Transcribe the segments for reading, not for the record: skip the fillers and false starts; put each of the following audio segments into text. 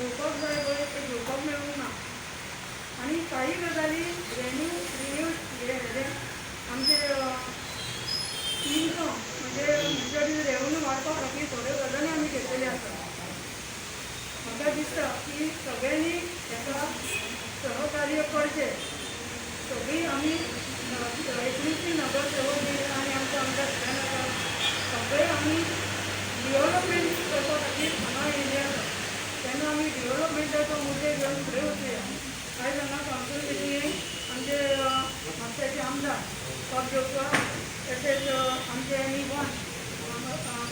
घेवपाक जाय पळय ते घेवपाक मेळूंक ना आनी काही गजाली रिन्यू आमचे टीमचो म्हणजे मुजरती रेवन्यू वाडपा खातीर थोड्यो गजाली आमी घेतलेल्यो आसा. म्हाका दिसता की सगळ्यांनी हेका सहकार्य करचें. सगळीं आमी 19वी नगरसेवक आनी आमचो आमदार आसा सगळे आमी डिवेलपमेंट करपा खातीर हांगा येयल्ले आसा. तेन्ना आमी डिवेलपमेंटाचो मुद्दे घेवन फुडें वचुया. आयज हांगा कावन्सील मिटिंगेक आमचे म्हापश्याचे आमदार बाब जोगवा तशेंच आमचे निवान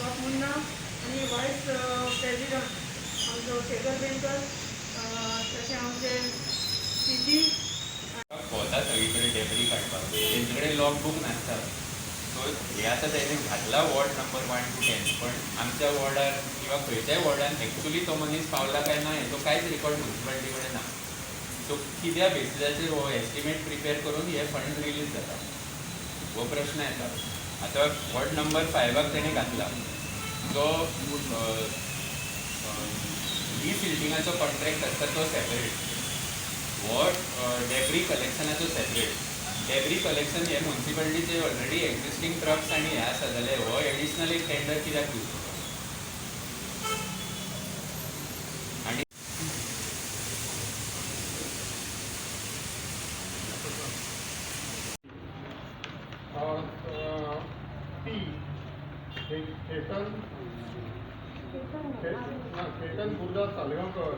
बाब मुन्ना आनी वायस प्रेजिडंट आमचो शेखर बेनकर तशें आमचे सिटी होता सगळीकडे डेबरी काडपाक तेंचे लॉगबूक नासता. सो हे आतां तेणे घातला वॉर्ड नंबर 1 to 10 पण आमच्या वॉर्डार किंवा खंयच्याय वॉर्डान एक्चुली तो मनीस पावला काय ना हेचो कांयच रिकॉर्ड म्युन्सिपालिटी कडेन ना. सो कित्या बेसिसाचेर हो एस्टिमेट प्रिपेर करून हे फंड रिलीज जाता हो प्रश्न येता. आतां वॉर्ड नंबर 5 तेणे घातला जो रिसिल्टिंगाचो कॉन्ट्रॅक्ट आसता तो सेपरेट हो डेब्री कलेक्शनाचो सेपरेट. डेब्री कलेक्शन हे म्युन्सिपालिटीचे ऑलरेडी एक्झिस्टींग ट्रक्स आनी हे आसा जाल्यार हो एडिशनल एक टेंडर कित्याक दिवचो. आनी केतन गुरुदास सालगांवकर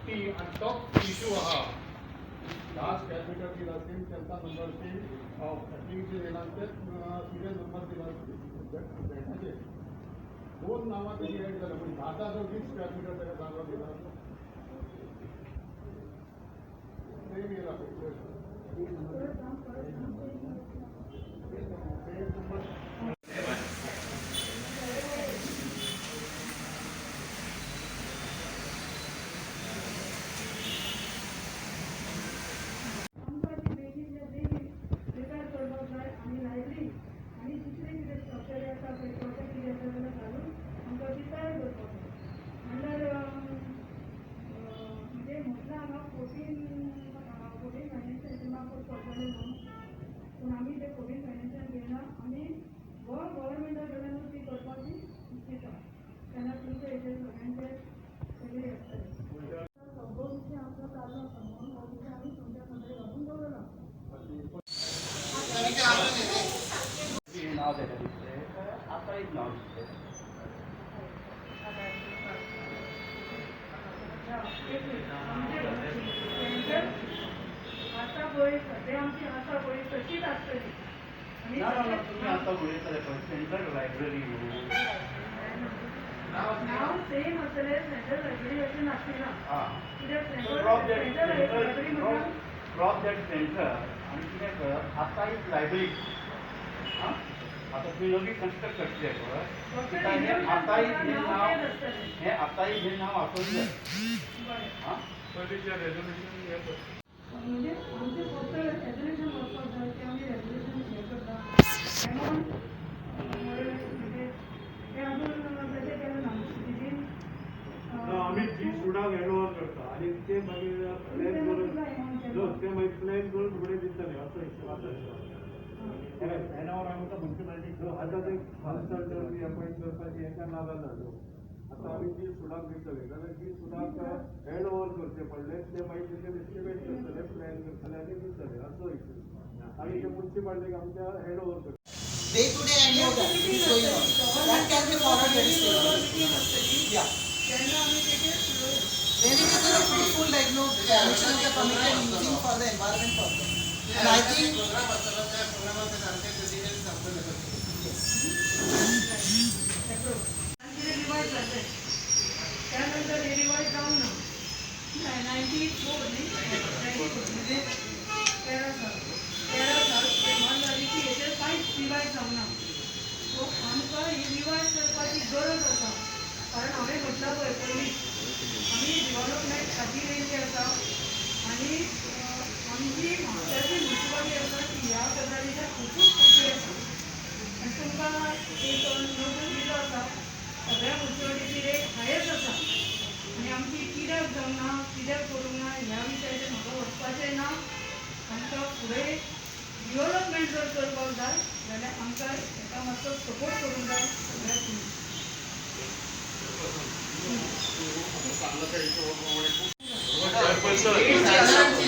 ती आणि तो इशू आहा लास्ट कॅपिटल दिला असेल त्यांचा नंबर असेल ॲप्लिकेशन येणार ते सिरियल नंबर दिला भेटायचे 2 नावां त्याची ॲड झालं म्हणजे 10 जो 20 कॅपिटल त्याला जागा दिला ते गेला पूण आमी ते कोवीड फायनान्शियल घेयना आमी गव्हर्मेंटा कडल्यानूच ती करपाची चिंता तेन्ना तुमचे हेचेर सगळ्यांचे सगळे आसतले. सगळो विशय आमचो चालू आसा म्हणून हो विशय आमी तुमच्या नदरेक घालून दवरला. नाव देता दिसते आतां एक नाव दिसते आतां पळय सद्या आमची आसा पळय तशीच आसतली. तुम्ही आता उलयताले पळय सेंट्रल लायब्ररी म्हणून नांव सेम आसतलें सेंट्रल लायब्ररी अशें नासलें कित्याक सेंटर आनी कितें कर आतां एक लायब्ररी आतां तुमी नवी कन्स्ट्रक्ट करतले पळय आतांय हे नांव आसूंक जाय. म्हणजे आमचे फक्त रेजोल्युशन वचपाक जाय ते आमी रेजोल्युशन हे करता एमावंट म्हणजे ते अजून तशें केलें ना सिटीन आम्ही 30 सुडाक हँडओव्हर करता आणि ते मागीर प्लॅन करून ते मागीर प्लॅन करून फुडें दितले असो हिशोब आसा. हँडओव्हर आमकां म्युन्सिपालिटी आतां ते कन्सल्टंट बी अपॉयंट करपाची हेका ना जाता. आतां आमी 30 सुडाक दितले जाल्यार 30 सुडाक हँडओव्हर करचे पडले ते मागीर तेचे एस्टिमेट करतले प्लॅन करतले आनी दितले असो हिशोब आनी ते म्युन्सिपालिटीक आमच्या हँडओव्हर करता. Day to day I know that it is going on. That can be followed very strictly. Yeah. Then it is a full like no permission is permitted using for the environment purpose. And I think त्यानंतर हे revise जाऊन ना 94 म्हणजे 13 साल मान झाली की हेचेर कांयच रिवाइज जावना. सो आमकां ही रिवाइज करपाची गरज आसा कारण हांवें म्हटलां पळय पयलीं आमी डेव्हलपमेंट खातीर येयल्ली आसा आनी आमची म्हापश्याची म्युन्सिपालिटी आसा ती ह्या गजालीचेर खुबूच खोशी आसा. आनी तुमकां एक नोटीस दिलो आसा सगळ्या म्युन्सिपालिटीचेर एक हायस्ट आसा आनी आमची ती कित्याक करूंक ना ह्या विशयाचेर म्हाका वचपाचें ना. आमकां फुडें डेव्हलपमेंट जर करपाक जाय जाल्यार आमकां हेका मातसो सपोर्ट करूंक जाय सगळ्याक तुमी.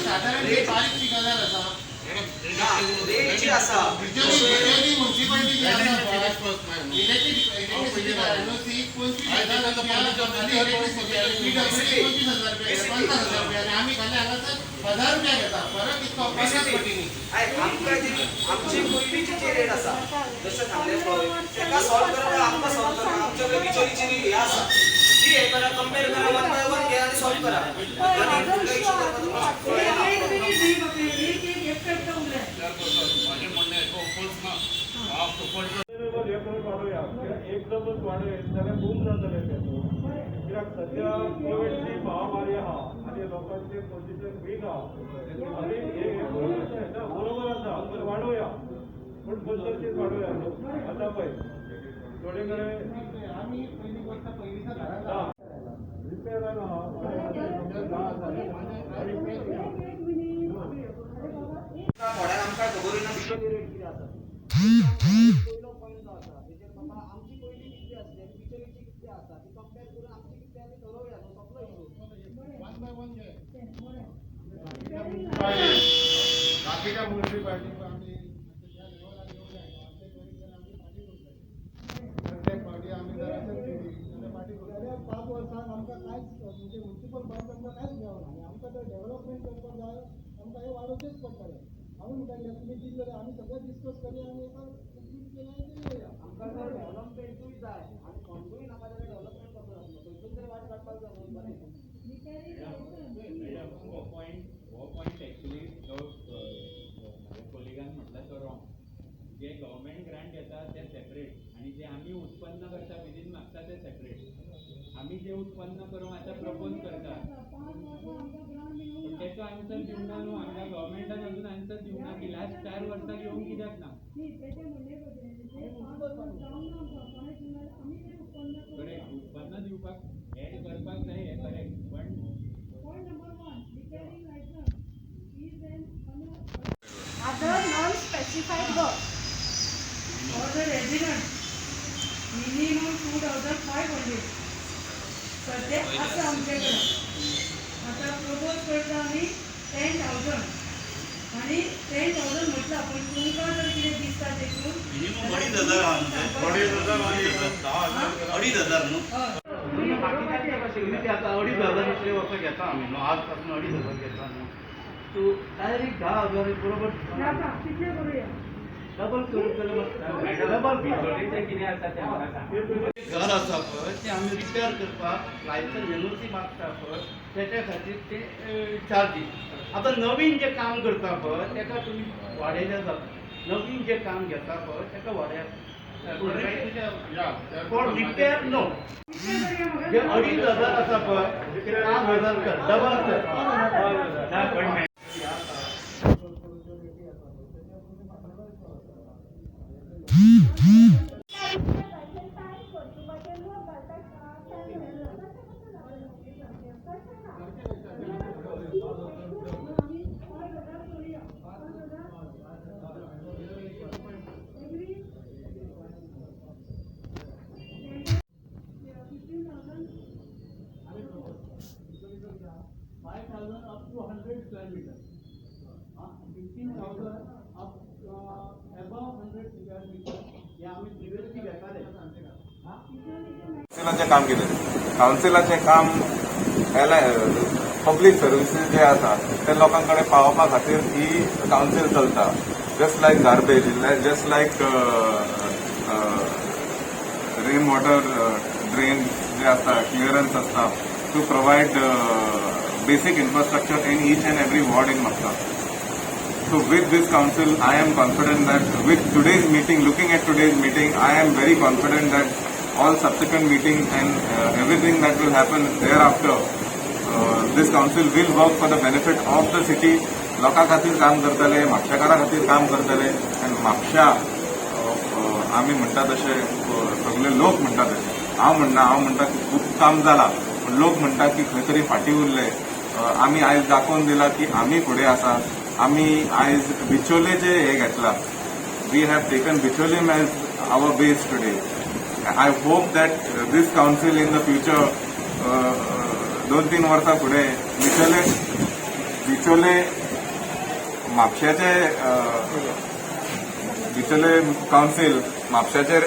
साधारण रेट बारीक ती गजाल आसा. रेटची आसा. बिजोली म्युनिसिपालिटी जी आसा पळय, इलेक्ट्रिसिटी एनओसी 25,000 रुपया आनी इलेक्ट्रिसिटी PWC 25,000 रुपया, 50,000 रुपया आनी आमी खाली हांगासर 1,000 रुपया घेता. फरक इतको 50 पटींनी. आमची पयलींची जी रेट आसा जशें सांगलें पळय तेका सॉल्व करप आमकां सॉल्व करप आमच्या बिचोलीची जी हे आसा ती हे करा कंपेर करा 1 बाय 1 घे आनी सॉल्व करा. आनी फुडलो इश्यू करपाक तुमकां एक मिनिट दी म्हाका एक करता उलय. माझे म्हणणं आहे तो फर्स्ट ना हा फुकट हे करून वाडोवया. एकदमच वाडयत जाल्यार बूम जातले ते. कित्याक सध्या कोविडची महामारी आहा आनी लोकांचे पोझिशन वीक आहा आनी हे बरोबर आसा पण वाडोवया. पूण पद्दतीन वाडोवया न्हू. आतां पळय थोडे कडेन आमी पयली गोष्ट पयलींच्या घरांत रिपेरान आहा थोड्यांक आमकां खबरूय ना बिचोली रेट कितें आसा. पयलो पॉयंट जो आसा तेजेर बाबा आमची पयली कितली आसली आनी बिचोलीची कितली आसा ती कंपेर करून आमची कितली आमी ठरोवया न्हू. सोंपलो इशू. 1 बाय 1 घे. बाकीच्या म्युनिसिपालिटी आमी त्या लेवलार येवंक जाय. आमचे करीत आमी पार्टी करतले. प्रत्येक पार्टी आमी जरासर केली जाल्यार पार्टी करतले. 5 वर्सांक आमकां कांयच म्हणजे म्युनिसिपल फंड आमकां कांयच मेळना आनी आमकां जर डेव्हलपमेंट करपाक जाय आमकां हे वाडोवचेच पडटले. आमी म्हणटाले तुमी कितें जाल्यार आमी सगळे डिस्कस करी आनी एका केल्या आमकां जर डेव्हलपमेंटूय जाय आनी फंडूय नाका जाल्यार डेव्हलपमेंट कसो जातलो. खंयसून तरी वाट काडपाक जाय न्हू बरें. हो पॉयंट एक्चुली जो माझ्या कोलिगान म्हटलं तो रॉंग. जे गव्हर्मेंट ग्रांट येता ते सेपरेट आणि जे आम्ही उत्पन्न करता विदीन मागता ते सेपरेट. आम्ही जे उत्पन्न करूंक आता प्रपोज करता पण त्याचो आन्सर दिवना न्हू. आमच्या गव्हर्मेंटान अजून आन्सर दिवना की लास्ट 4 वर्सां येवंक कित्याक ना. करेक्ट उत्पन्न दिवपाक एड करपाक जाय हे करेक्ट पण other non-specified work for the resident minimum 2,500 सध्या असं आमच्याकडे. आता प्रपोज करता आम्ही 10,000 आणि 10,000 म्हटलं आपण तुमकां जर कितें दिसता देखून मिनिमम 2,500 न्हू. बाकीच्या सिग्निटी आता 2,500 दुसरे वर्ष घेता आम्ही न्हू. आजपासून 2,500 घेता न्हू. तू डायरेक्ट 10,000 बरोबर नाका कितले करूया. डबल करून डबल बिचोलीचे कितें आसा तें म्हाका सांग. घर आसा पळय ते आमी रिपेअर करपाक लायसन एनओसी मागता पळय त्याच्या खातीर ते चार्जीस. आतां नवीन जे काम करता पळय तेका तुमी वाडयल्या जाता. नवीन जे काम घेता पळय तेका वाडया. For repair no. जे 2,500 आसा पळय ते 5,000 कर डबल कर. up to 100 square meter. 15,000 up above 100 square meter. या आम्ही प्रिव्हियसली घेताले. कावन्सिलाचें काम कितें? कावन्सिलाचें काम पब्लीक सर्विसीस जे आसा ते लोकां कडेन पावोवपा खातीर ही कावन्सील चलता. Just like garbage, just like rain water drain जे आसता क्लियरन्स आसता to provide basic infrastructure in each and every ward in Makka. So with this council, I am confident that with today's meeting, looking at today's meeting, I am very confident that all subsequent meetings and everything that will happen thereafter, this council will work for the benefit of the city. लोकां खातीर काम करतले, म्हापशेकारां खातीर काम करतले आनी म्हापशा आमी म्हणटा तशे सगळे लोक म्हणटा तशे. हांव म्हणटा की खूब काम जालां पण लोक म्हणटा की खंय तरी फाटीं उरले. आमी आयज दाखोवन दिला की आमी फुडें आसा. आमी आयज बिचोलेचे हे घेतला. We have taken Bicholim as our base today. I hope that this council in the future 2-3 वर्सां फुडें बिचोले म्हापश्याचे बिचोले काउन्सिल म्हापश्याचेर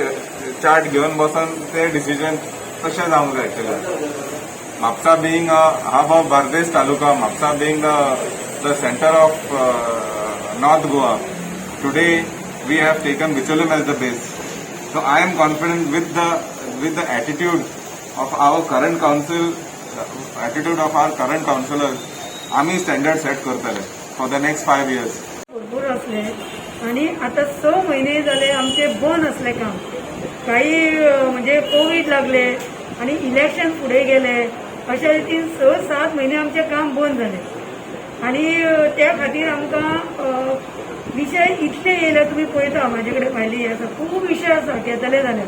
चार्ट घेवन बसून ते डिसिजन तशें जावंक जाय आशिल्लें. Mapusa being a hub of Bardesh Taluka, Mapsa being the center of North Goa, today we have taken Bicholim as the base. So I am confident with the attitude of our current council, attitude of our current councillors, आम्ही standard set करतले for the next 5 years. भरपूर असले आणि आता 6 महिने झाले आमचे बंद असले काम. काही म्हणजे कोविड लागले आणि इलेक्शन पुढे गेले, अशा रितीन 6-7 महिने आमचे काम बंद झाले. आणि त्या खातीर आमकां विषय इतले येयले, तुम्ही पळयता म्हाजे कडेन फायली आसा, खूब विशय आसा घेतले जाल्यार.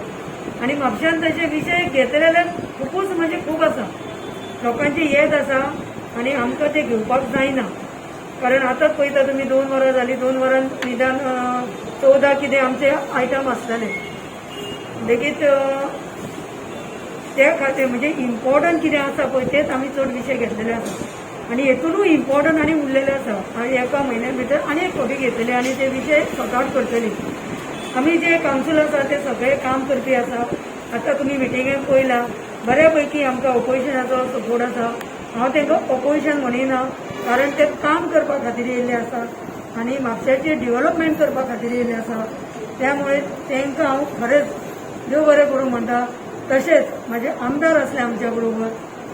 आणि म्हापशान तशे विशय घेतले जाल्यार खूबच म्हणजे खूब आसा, लोकांची येत आसा आणि आमकां ते घेवपाक जायना. कारण आतांच पळयता तुमी 2 वरां जालीं, 2 वरान निदान 14 कितें आमचे आयटम आसताले. देखीत त्या खातीर म्हणजे इम्पॉर्टंट कितें आसा पळय तेच आमी चड विशय घेतलेले आसा. आणि हेतूनूय इम्पॉर्टंट आनी उरलेले आसा. आनी एका म्हयन्या भितर आनी एक फावटी घेतले आणि ते विशय सॉर्ट आउट करतली. आमी जे कावन्सील आसा ते सगळे काम करपी आसा. आतां तुमी मिटिंगेक पळयला बऱ्यापैकी आमकां ऑपोजिशनाचो सपोर्ट आसा. हांव तांकां ऑपोजिशन म्हणिना, कारण ते काम करपा खातीर येयल्ले आसा आणि म्हापश्याचें डेव्हलपमेंट करपा खातीर येयल्ले आसा. त्यामुळे तांकां हांव खरेंच देव बरें करूं म्हणटा. तशेंच म्हाजे आमदार असले आमच्या बरोबर,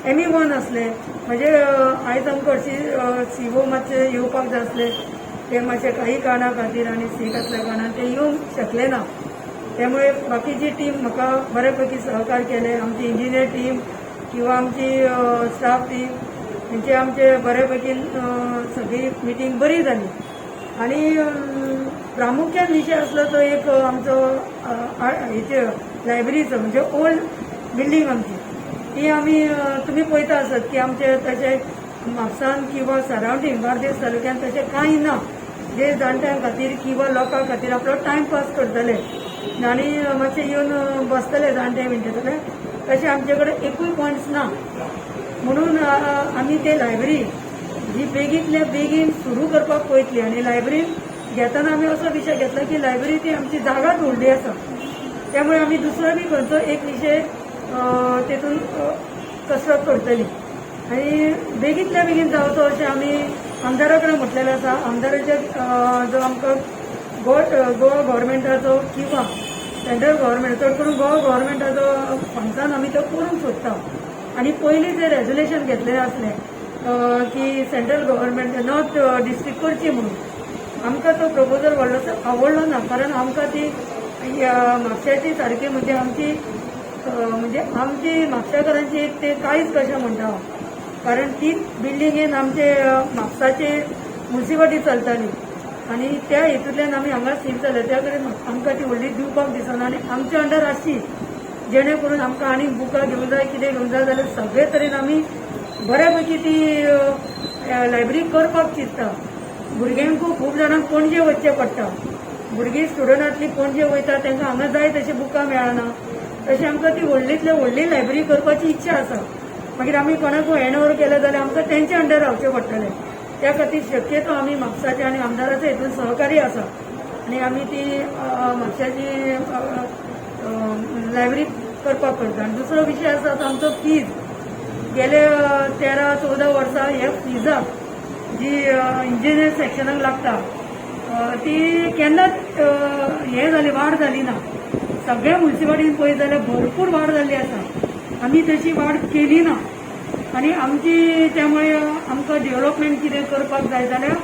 एनीवन असले. म्हणजे आयज आमकां हरशीं सीओ मातशे येवपाक जाय आसले, ते मातशे काही कारणा खातीर आनी सीक आसल्या कारणान ते येवंक शकले ना. त्यामुळे बाकीची टीम म्हाका बऱ्यापैकी सहकार्य केले. आमची इंजिनियर टीम किंवा आमची स्टाफ टीम म्हणजे आमचे बऱ्यापैकी सगळी मिटींग बरी जाली. आणि प्रामुख्यान विषय असलो तो एक आमचो हेचे लायब्ररीचो, म्हणजे ओल्ड बिल्डींग आमची ती आमी तुमी पळयता आसत की आमचे तशे म्हापसान किंवा सरावंडींग बार्देस तालुक्यान तशें कांय ना जे जाणट्यां खातीर किंवा लोकां खातीर आपलो टायम पास करतले आनी मातशे येवन बसतले जाणटे विणटले, तशें आमचे कडेन एकूय पॉयंट्स ना. म्हणून आमी ते लायब्ररी जी बेगींतल्या बेगीन सुरू करपाक पळयतली. आनी लायब्ररी घेतना आमी असो विशय घेतला की लायब्ररी ती आमची जागाच व्हडली आसा. त्यामुळे आमी दुसरो बी खंयचो एक विशय तेतून कसरत करतली आनी बेगींतल्या बेगीन जावचो अशें आमी आमदारा कडेन म्हटलेलें आसा. आमदाराचे जो आमकां गोवा गव्हर्मेंटाचो किंवा सेंट्रल गव्हर्मेंट, चड करून गोवा गव्हर्मेंटाचो फंड्सान आमी तो करूंक सोदता. आनी पयलीं जे रेजोल्युशन घेतलेलें आसलें की सेंट्रल गव्हर्मेंट नॉर्थ डिस्ट्रिक्ट करची म्हणून, आमकां तो प्रपोजल व्हडलोसो आवडलो ना. कारण आमकां ती म्हापश्याची सारकी म्हणजे आमची म्हापशाकारांची ते कांयच कशें म्हणटा. कारण ती बिल्डिंगेन आमचे म्हापसाची म्युनिसिपालिटी चलताली आनी त्या हेतूंतल्यान आमी हांगा सीट जाले. त्या कडेन आमकां ती व्हडली दिवपाक दिसना आनी आमचे अंडर आसची जेणे करून आमकां आनीक बुकां घेवूंक जाय, कितें घेवूंक जाय जाल्यार सगळे तरेन आमी बऱ्यापैकी ती लायब्ररी करपाक चिंतता. भुरग्यांकूय खूब जाणांक पणजे वचचें पडटा. भुरगीं स्टुडंटांतली पणजे वयता, तांकां हांगा जाय तशी बुकां मेळना. तशें आमकां ती व्हडलींतल्या व्हडली लायब्ररी करपाची इच्छा आसा. मागीर आमी कोणाकूय हँड ओवर केलें जाल्यार आमकां तेंचे अंडर रावचें पडटलें. त्या खातीर शक्यतो आमी म्हापसाचे आनी आमदाराच्या हितून सहकारी आसा आनी आमी ती म्हापशाची लायब्ररी करपाक करता. आनी दुसरो विशय आसा तो आमचो फीज. गेले 13-14 वर्सां ह्या फिजाक जी इंजिनियर सेक्शनाक लागता ती केन्नाच हे जाली वाड जाली ना. सगळ्या म्युनिसिपालिटीन पळयत जाल्यार भरपूर वाड जाल्ली आसा. आमी तशी वाड केली ना आनी आमची त्यामुळे आमकां डेव्हलपमेंट कितें करपाक जाय जाल्यार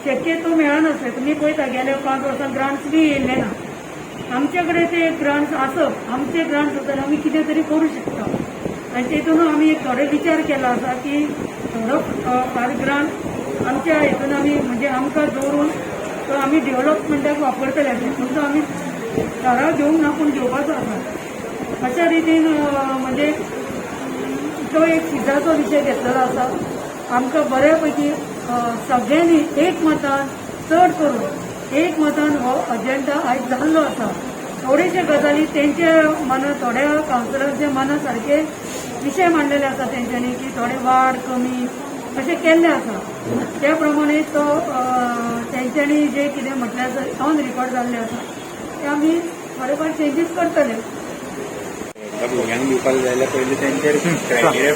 शक्यतो मेळनासलें. तुमी पळयता गेल्या 5 वर्सां ग्रांट्स बी येयल्ले ना. आमचे कडेन ते ग्रांट्स आसप, आमचे ग्रांट्स आसल्यार आमी कितें तरी करूं शकता. आनी तेतून आमी एक थोडे विचार केला आसा की थोडो फार ग्रांट आमच्या हितून आमी म्हणजे आमकां दवरून तो आमी डेव्हलपमेंटाक वापरतले. म्हणून आमी थाराव घेवंक ना पूण घेवपाचो आसा. अशा रितीन म्हणजे तो एक फिजाचो विशय घेतलेलो आसा आमकां बऱ्यापैकी सगळ्यांनी एकमतान चड करून एकमतान हो अजेंडा आयज जाल्लो आसा. थोडेशे गजाली तेंचे मनां थोड्या कावन्सिलरांचे मनां सारके विशय मांडलेले आसा तेंच्यांनी की थोडे वाड कमी अशें केल्ले आसा. त्या प्रमाणे तो तेंच्यांनी जे कितें म्हटलें आसा ऑन रिकॉर्ड जाल्लें आसा ते आमी थोडेफार चेंजीस करतले. भुरग्यांक दिवपाक जाय जाल्यार पयलीं तेंचेर क्रायटेरिया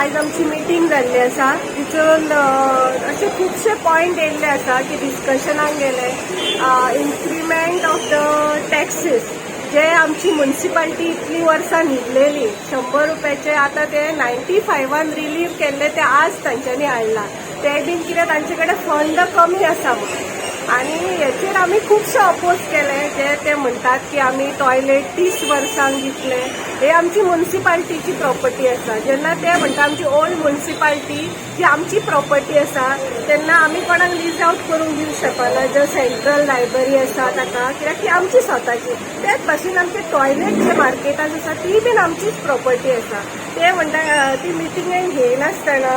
आज आमची मिटींग जाल्ली आसा. तितून अशे खुबशे पॉयंट येयल्ले आसा की डिस्कशनाक गेले. इन्क्रिमेंट ऑफ द टॅक्सीस जे आमची म्युनिसिपालिटी इतली वर्सां न्हिदलेली 100 रुपयाचे आतां ते 95 रिलीव केल्ले ते आज तांच्यांनी हाडला. ते बीन कितें तांचे कडेन फंड कमी आसा म्हणून आणि हेचेर आमी खुबशे अपोज केले जे ते म्हणटात की आमी टॉयलेट 30 वर्सांक दितले. हे आमची म्युनिसिपालिटीची प्रॉपर्टी आसा. जेन्ना ते म्हणटा आमची ओल्ड म्युनिसिपालिटी जी आमची प्रॉपर्टी आसा तेन्ना आमी कोणाक लीज आउट करूंक दिवंक शकना. जो सेंट्रल लायब्ररी आसा ताका कित्याक ती आमची स्वताची. तेच भाशेन आमचे टॉयलेट जे मार्केटान आसा ती बीन आमचीच प्रॉपर्टी आसा. ते म्हणटा ती मिटिंगेन घेयनासतना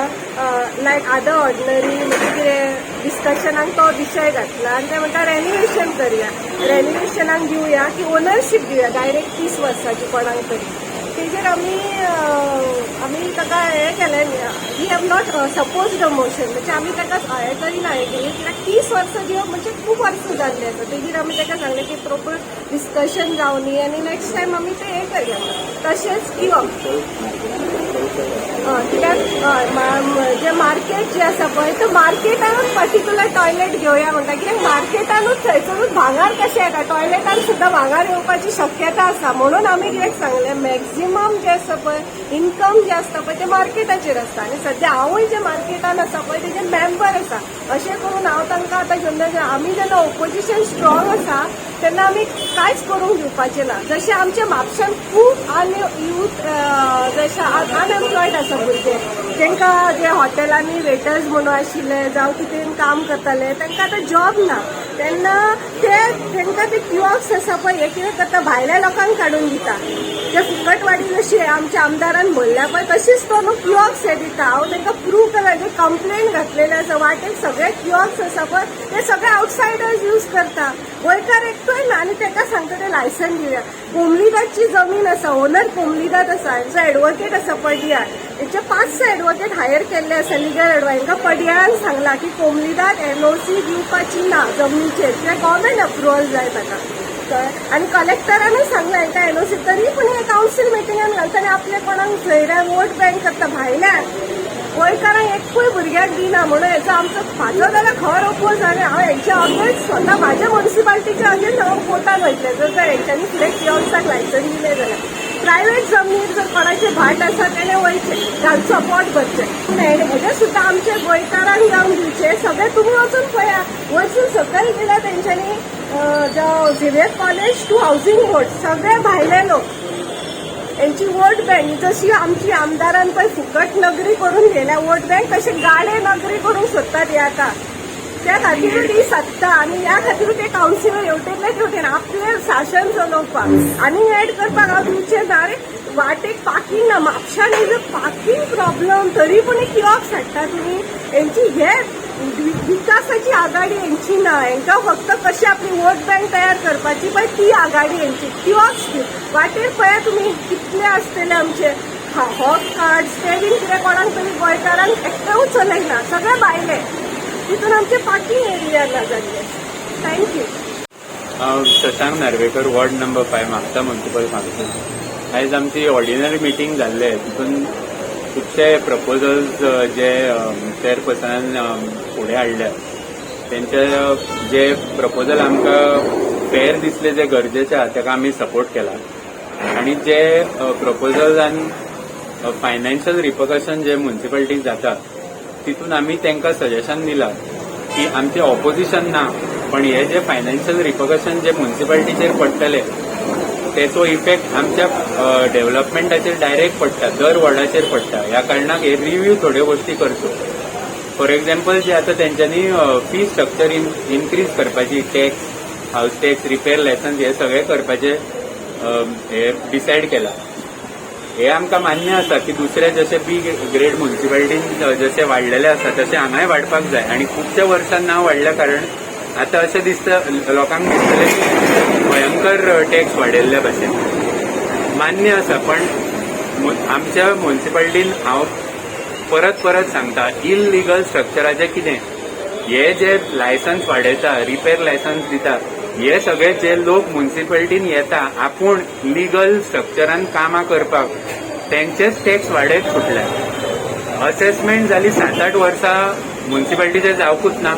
लायक आदर ऑर्डिनरी म्हणजे कितें डिस्कशनाक तो विशय घातला आनी ते म्हणटा रेन्युवेशन करया. रेन्युवेशनाक दिवया की ओनरशीप दिवया डायरेक्ट 30 वर्सांची कोणाक तरी. तेजेर आमी ताका हें केलें. We have not suppose the motion म्हणजे आमी ताका हें करिना हें केली कित्याक 30 वर्सां दिवप म्हणजे खूब वर्सां जाल्ली आसा. तेजेर आमी ताका सांगलें की प्रोपर डिस्कशन जावनी आनी नेक्स्ट टायम आमी तें हें करया. तशेंच किंवा कित्याक जे मार्केट जे आसा पळय तो मार्केटानूच पर्टिक्युलर टॉयलेट घेवया म्हणटा. कित्याक मार्केटानूच थंयसरूच भांगार कशें येता. टॉयलेटान सुद्दां भांगार येवपाची शक्यता आसा. म्हणून आमी कित्याक सांगलें मॅक्झिमम जे आसा पळय इन्कम जे आसता पळय ते मार्केटाचेर आसता. आनी सद्या हांवूय जे मार्केटान आसा पळय तेजे मेंबर आसा. अशें करून हांव तांकां आतां जेन्ना आमी जेन्ना ओपोजिशन स्ट्रॉंग आसा तेन्ना आमी कांयच करूंक दिवपाचें ना. जशें आमच्या म्हापशान खूब यूथ जशें अनएम्प्लॉयड आसा भुरगे तांकां जे हॉटेलांनी वेटर्स म्हणून आशिल्ले जावं कितें काम करताले तांकां आतां जॉब ना. तेन्ना तांकां ते किऑस्क आसा पळय हे कितें करता भायल्या लोकांक काडून दिता. ते फुकटवाडी जशी आमच्या आमदारान म्हणल्या पळय तशीच तो न्हू किऑस्क हे दिता. हांव तांकां प्रूव केला जे कंप्लेंट घातलेले आसा वाटेक सगळे किऑस्क आसा पळय ते सगळे आउटसायडर्स यूज करता. गोंयकार एकटोय ना आनी ताका सांगता ते लायसन दिवया. कोमलीदाची जमीन आसा ओनर कोमलीदाद आसा. हांचो एडवोकेट आसा पडियाळ. हेचे 5 एडवोकेट हायर केल्ले आसा लिगल एडवायस. हांकां पडियाळान सांगला की कोमलीदाद NOC दिवपाची ना जमनीचेर कित्याक गव्हर्मेंट अप्रुवल जाय ताका. आनी कलेक्टरानूय सांगला हांकां NOC तरी पूण हे कावन्सील मिटिंगान घालता आनी आपले कोणाक सोयऱ्या वोट बँक करता भायल्यान. गोंयकारांक एकूय भुरग्याक दिना म्हणून हेचो आमचो म्हाजो जाल्यार खर अपोज. आनी हांव हेंच्या अगेन्स्ट स्वता म्हाज्या म्युनिसिपालिटीच्या अगेन्स्ट हांव कोर्टाक वयतलें जर हेंच्यांनी फुडें किऑस्काक लायसन दिलें जाल्यार. प्रायवेट जमनीर जर कोणाचे भाट आसा तेणे वयचे तांचो सपोर्ट करचे. पूण हेजे सुद्दां आमचे गोंयकारांक जावन दिवचे. सगळे तुमी वचून पळया. वचून सकयल गेल्यार तेंच्यांनी जो Xavier college to housing board सगळे भायले लोक यांची वोट बँक जशी आमची आमदारान पळय फुकट नगरी करून गेल्या वोट बँक तशी गाडे नगरी करूंक सोदतात हे आतां. त्या खातीर ती सत्ता आनी ह्या खातीर ते कावन्सिलर हेवटेन आपले शासन चलोवपाक आनी एड करपाक हांव दिवचें ना. रे वाटेक पार्किंग ना. म्हापशान इज अ पार्किंग प्रॉब्लम तरी पूण किऑस्क हाडटा तुमी. हेंची हे विकासाची आघाडी हेंची ना. हांकां फक्त कशी आपली वोट बँक तयार करपाची पळय ती आघाडी हेंची. किऑस्क वाटेर पळया तुमी कितले आसतले आमचे हॉक कार्ड्स ते बीन कितें कोणाक तरी गोंयकारांक एकटेच चलयना. सगळे भायले. तितून आमचे पार्किंग एरिया ना जाल्ले. थँक्यू. हांव Shashank Narvekar ward number 5 Mapusa municipal council. आयज आमची ऑर्डिनरी मिटींग जाल्ले तितून खुबशे प्रपोजल्स जे चेअरपर्सनान फुडें हाडल्या तेंचे जे प्रपोजल आमकां फेर दिसले जे गरजेचे आहा ताका आमी सपोर्ट केला. आनी जे प्रपोजलान फायनान्शियल रिपरकशन जे म्युनिसिपालिटीक जाता तितून आमी तांकां सजेशन दिलां की आमचे ऑपोजिशन ना पण हे जे फायनान्शियल रिपरकशन जे म्युनिसिपालिटीचेर पडटले तेचो इफेक्ट आमच्या डेव्हलपमेंटाचेर डायरेक्ट पडटा. दर वॉर्डाचेर पडटा. ह्या कारणाक हे रिव्यू थोड्यो गोष्टी करच्यो. फॉर एक्झाम्पल जे आतां तेंच्यांनी फी स्ट्रक्चर इन्क्रीज करपाची tax house tax repair licence हे सगळे करपाचे हे डिसायड केला. हे आमकां मान्य आसा की दुसरे जसे बी ग्रेड म्युन्सिपालिटीन जसे वाडलेले आसा तसे हांगाय वाडपाक जाय आणि खुबशे वर्सां नांव वाडल्या कारण आता अशें दिसता लोकांक दिसतलें की भयंकर टॅक्स वाडयल्ल्या भशेन मान्य आसा पण आमच्या म्युन्सिपालिटीन हांव परत परत सांगता इल्लिगल स्ट्रक्चराचें कितें हे जे लायसन्स वाडयता रिपेर लायसन्स दिता हे सगळे जे लोक म्युन्सिपालिटीन येता आपूण लिगल स्ट्रक्चरान कामां करपाक तेंचेच टॅक्स वाडयत फुटल्या असेसमेंट जाली 7-8 वर्सां म्युन्सिपालिटीचे जावकूच ना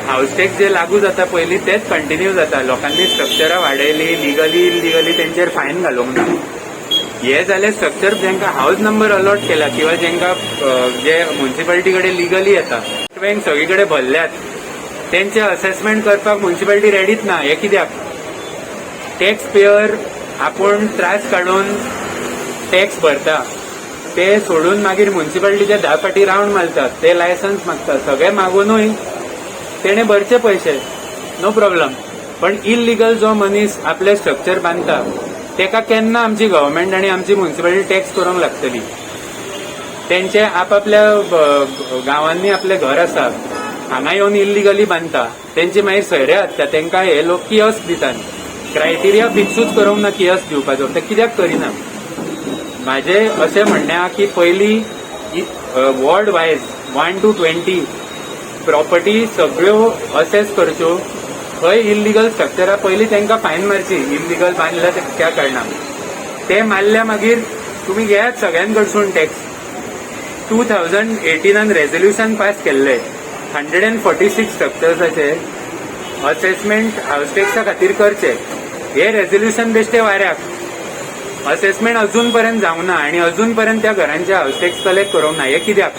हाऊस टॅक्स जे लागू जाता पयलीं तेच कंटिन्यू जाता लोकांनी स्ट्रक्चरां वाडयली लिगली इलिगली तेंचेर फायन घालूंक ना हे जाले स्ट्रक्चर जेंकां हाऊस नंबर अलॉट केला किंवा जेंकां जे म्युन्सिपालिटी कडेन लिगली येता बँक सगळी कडेन भरल्यात तेंचे असेसमेंट करपाक म्युन्सिपालिटी रेडीच ना हे कित्याक टॅक्स पेयर आपूण त्रास काडून टॅक्स भरता ते सोडून मागीर म्युन्सिपालिटीचे 10 फावटी राउंड मारतात ते लायसन्स मागतात सगळे मागूनय तेणे भरचे पयशे नो प्रॉब्लम पण इल्लिगल जो मनीस आपले स्ट्रक्चर बांदता तेका केन्ना आमची गव्हर्मेंट आनी आमची म्युन्सिपालिटी टॅक्स करूंक लागतली तेंचे आपापल्या गांवांनी आपले घर आसा हांगा येवन इल्लिगली बांदता तेंची मागीर सयरे हाडटा तेंकां हे लोक कियस्क दितात क्रायटेरिया फिक्सूच करूंक ना कियस्क दिवपाचो ते कित्याक करिना म्हाजे अशें म्हणणें आहा की पयलीं वॉर्ड वायज 1 to 20 प्रॉपर्टी सगळ्यो असेस करच्यो खंय इल्लिगल स्ट्रक्चरा पयलीं तेंकां फायन मारची इल्लिगल बांदल्या त्या कारणान ते मारल्या मागीर तुमी घेयात सगळ्यां कडसून टॅक्स 2018 रेझोल्युशन पास केल्लें 146 स्ट्रक्चर्साचे असेसमेंट हाऊस टॅक्सा खातीर करचे हे रेझोल्युशन बेश्टे वाऱ्याक असेसमेंट अजून पर्यंत जावना आणि अजून पर्यंत त्या घरांचे हाऊस टॅक्स कलेक्ट करूंक ना हे कित्याक